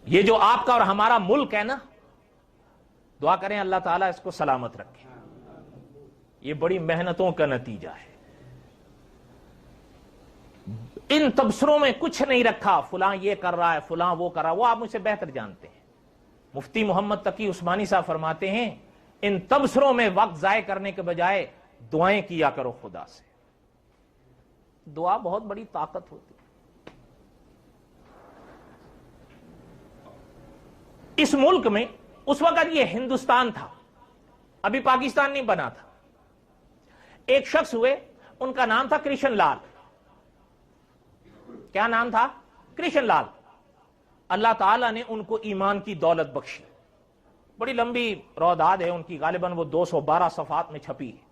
یہ جو آپ کا اور ہمارا ملک ہے نا، دعا کریں اللہ تعالیٰ اس کو سلامت رکھے. یہ بڑی محنتوں کا نتیجہ ہے. ان تبصروں میں کچھ نہیں رکھا فلاں یہ کر رہا ہے فلاں وہ کر رہا ہے، وہ آپ مجھ سے بہتر جانتے ہیں. مفتی محمد تقی عثمانی صاحب فرماتے ہیں ان تبصروں میں وقت ضائع کرنے کے بجائے دعائیں کیا کرو خدا سے. دعا بہت بڑی طاقت ہوتی ہے. اس ملک میں اس وقت یہ ہندوستان تھا، ابھی پاکستان نہیں بنا تھا. ایک شخص ہوئے، ان کا نام تھا کرشن لال. کیا نام تھا؟ کرشن لال. اللہ تعالیٰ نے ان کو ایمان کی دولت بخشی. بڑی لمبی روداد ہے ان کی، غالباً وہ 212 صفحات میں چھپی ہے.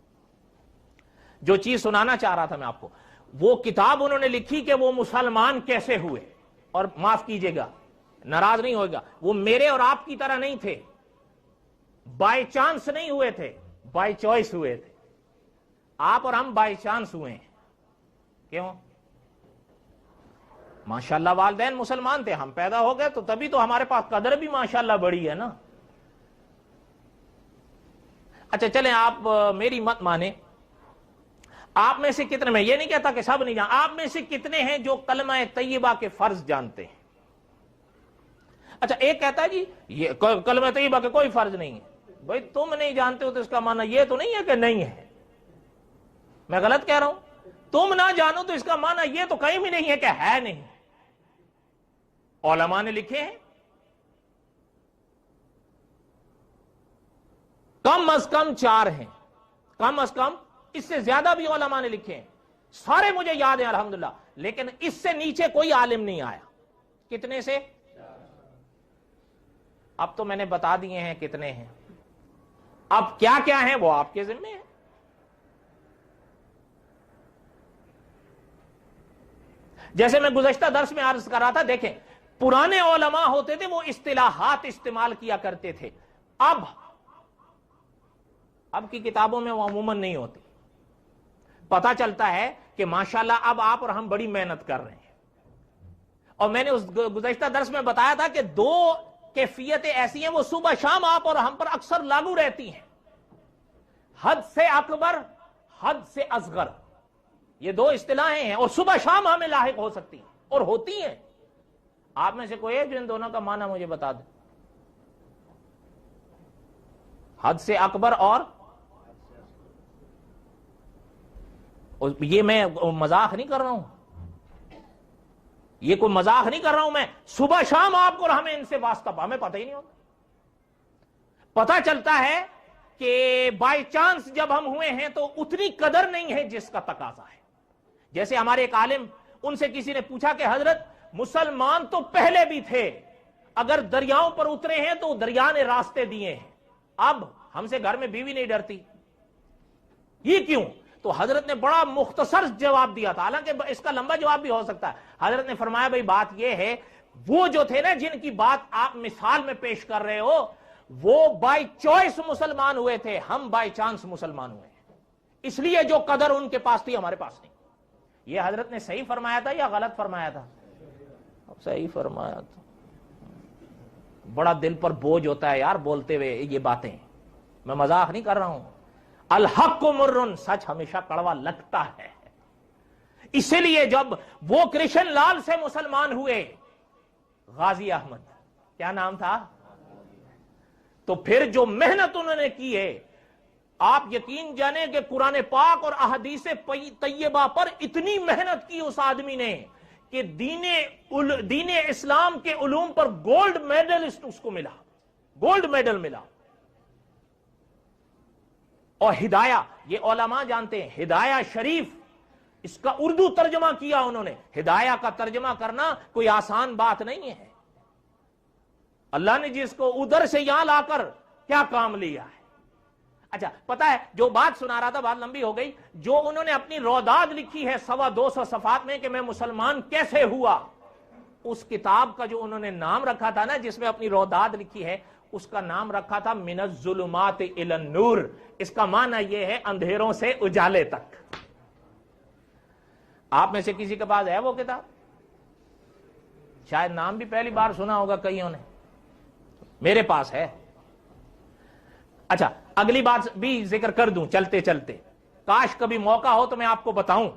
جو چیز سنانا چاہ رہا تھا میں آپ کو، وہ کتاب انہوں نے لکھی کہ وہ مسلمان کیسے ہوئے. اور معاف کیجئے گا، ناراض نہیں ہوئے گا، وہ میرے اور آپ کی طرح نہیں تھے، بائی چانس نہیں ہوئے تھے، بائی چوائس ہوئے تھے. آپ اور ہم بائی چانس ہوئے ہیں. کیوں؟ ماشاءاللہ والدین مسلمان تھے، ہم پیدا ہو گئے تو تبھی تو ہمارے پاس قدر بھی ماشاءاللہ بڑی ہے نا. اچھا چلیں، آپ میری مت مانیں. آپ میں سے کتنے، میں یہ نہیں کہتا کہ سب نہیں جانتے، آپ میں سے کتنے ہیں جو کلمہ طیبہ کے فرض جانتے ہیں؟ اچھا ایک کہتا ہے جی یہ کلمہ طیبہ کے کوئی فرض نہیں ہے. بھائی تم نہیں جانتے ہو تو اس کا معنی یہ تو نہیں ہے کہ نہیں ہے. میں غلط کہہ رہا ہوں؟ تم نہ جانو تو اس کا معنی یہ تو کہیں بھی نہیں ہے کہ ہے نہیں. علماء نے لکھے ہیں، کم از کم 4 ہیں، کم از کم. اس سے زیادہ بھی علماء نے لکھے ہیں، سارے مجھے یاد ہیں الحمدللہ، لیکن اس سے نیچے کوئی عالم نہیں آیا. کتنے سے؟ اب تو میں نے بتا دیے ہیں کتنے ہیں. اب کیا کیا ہیں وہ آپ کے ذمہ ہے. جیسے میں گزشتہ درس میں عرض کر رہا تھا، دیکھیں پرانے علماء ہوتے تھے وہ اصطلاحات استعمال کیا کرتے تھے، اب کی کتابوں میں وہ عموماً نہیں ہوتی. پتہ چلتا ہے کہ ماشاءاللہ اب آپ اور ہم بڑی محنت کر رہے ہیں. اور میں نے اس گزشتہ درس میں بتایا تھا کہ 2 کیفیتیں ایسی ہیں وہ صبح شام آپ اور ہم پر اکثر لاگو رہتی ہیں. حد سے اکبر، حد سے اصغر، یہ 2 اصطلاحیں ہیں اور صبح شام ہمیں لاحق ہو سکتی ہیں اور ہوتی ہیں. آپ میں سے کوئی ہے جو ان دونوں کا معنی مجھے بتا دے؟ حد سے اکبر اور یہ میں مذاق نہیں کر رہا ہوں، یہ کوئی مذاق نہیں کر رہا ہوں میں. صبح شام آپ کو اور ہمیں ان سے واسطہ ہمیں پتہ ہی نہیں ہوتا. پتہ چلتا ہے کہ بائی چانس جب ہم ہوئے ہیں تو اتنی قدر نہیں ہے جس کا تقاضا ہے. جیسے ہمارے ایک عالم، ان سے کسی نے پوچھا کہ حضرت مسلمان تو پہلے بھی تھے، اگر دریاؤں پر اترے ہیں تو دریا نے راستے دیے ہیں، اب ہم سے گھر میں بیوی نہیں ڈرتی، یہ کیوں؟ تو حضرت نے بڑا مختصر جواب دیا تھا، حالانکہ اس کا لمبا جواب بھی ہو سکتا ہے. حضرت نے فرمایا بھائی بات یہ ہے، وہ جو تھے نا جن کی بات آپ مثال میں پیش کر رہے ہو، وہ بائی چوائس مسلمان ہوئے تھے، ہم بائی چانس مسلمان ہوئے ہیں، اس لیے جو قدر ان کے پاس تھی ہمارے پاس نہیں. یہ حضرت نے صحیح فرمایا تھا یا غلط فرمایا تھا؟ صحیح فرمایا تھا. بڑا دل پر بوجھ ہوتا ہے یار بولتے ہوئے یہ باتیں، میں مذاق نہیں کر رہا ہوں. الحق مرن، سچ ہمیشہ کڑوا لگتا ہے. اسی لیے جب وہ کرشن لال سے مسلمان ہوئے، غازی احمد کیا نام تھا، تو پھر جو محنت انہوں نے کی ہے، آپ یقین جانیں کہ قرآن پاک اور احادیث طیبہ پر اتنی محنت کی اس آدمی نے کہ دین اسلام کے علوم پر گولڈ میڈلسٹ اس کو ملا، گولڈ میڈل ملا. اور ہدایہ، یہ علماء جانتے ہیں، ہدایہ شریف، اس کا اردو ترجمہ کیا انہوں نے. ہدایہ کا ترجمہ کرنا کوئی آسان بات نہیں ہے. اللہ نے جس کو ادھر سے یہاں لا کر کیا کام لیا ہے. اچھا پتا ہے، جو بات سنا رہا تھا بات لمبی ہو گئی، جو انہوں نے اپنی روداد لکھی ہے 250 صفحات میں کہ میں مسلمان کیسے ہوا، اس کتاب کا جو انہوں نے نام رکھا تھا نا جس میں اپنی روداد لکھی ہے، اس کا نام رکھا تھا من الظلمات الی النور. اس کا معنی یہ ہے اندھیروں سے اجالے تک. آپ میں سے کسی کے پاس ہے وہ کتاب؟ شاید نام بھی پہلی بار سنا ہوگا کئیوں نے، میرے پاس ہے۔ اچھا اگلی بات بھی ذکر کر دوں چلتے چلتے، کاش کبھی موقع ہو تو میں آپ کو بتاؤں۔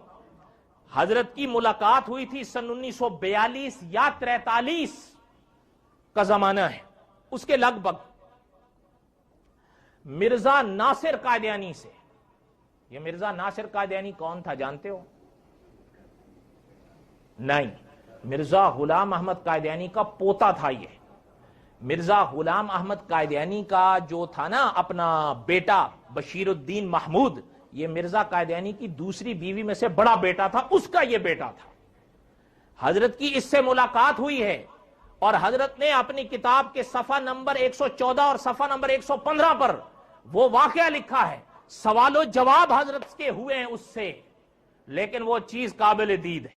حضرت کی ملاقات ہوئی تھی سن 1942 یا 43 کا زمانہ ہے، اس کے لگ بھگ مرزا ناصر قادیانی سے۔ یہ مرزا ناصر قادیانی کون تھا جانتے ہو؟ نہیں، مرزا غلام احمد قادیانی کا پوتا تھا یہ۔ مرزا غلام احمد قادیانی کا جو تھا نا اپنا بیٹا بشیر الدین محمود، یہ مرزا قادیانی کی دوسری بیوی میں سے بڑا بیٹا تھا، اس کا یہ بیٹا تھا۔ حضرت کی اس سے ملاقات ہوئی ہے، اور حضرت نے اپنی کتاب کے صفحہ نمبر 114 اور صفحہ نمبر 115 پر وہ واقعہ لکھا ہے۔ سوال و جواب حضرت کے ہوئے ہیں اس سے، لیکن وہ چیز قابل دید ہے۔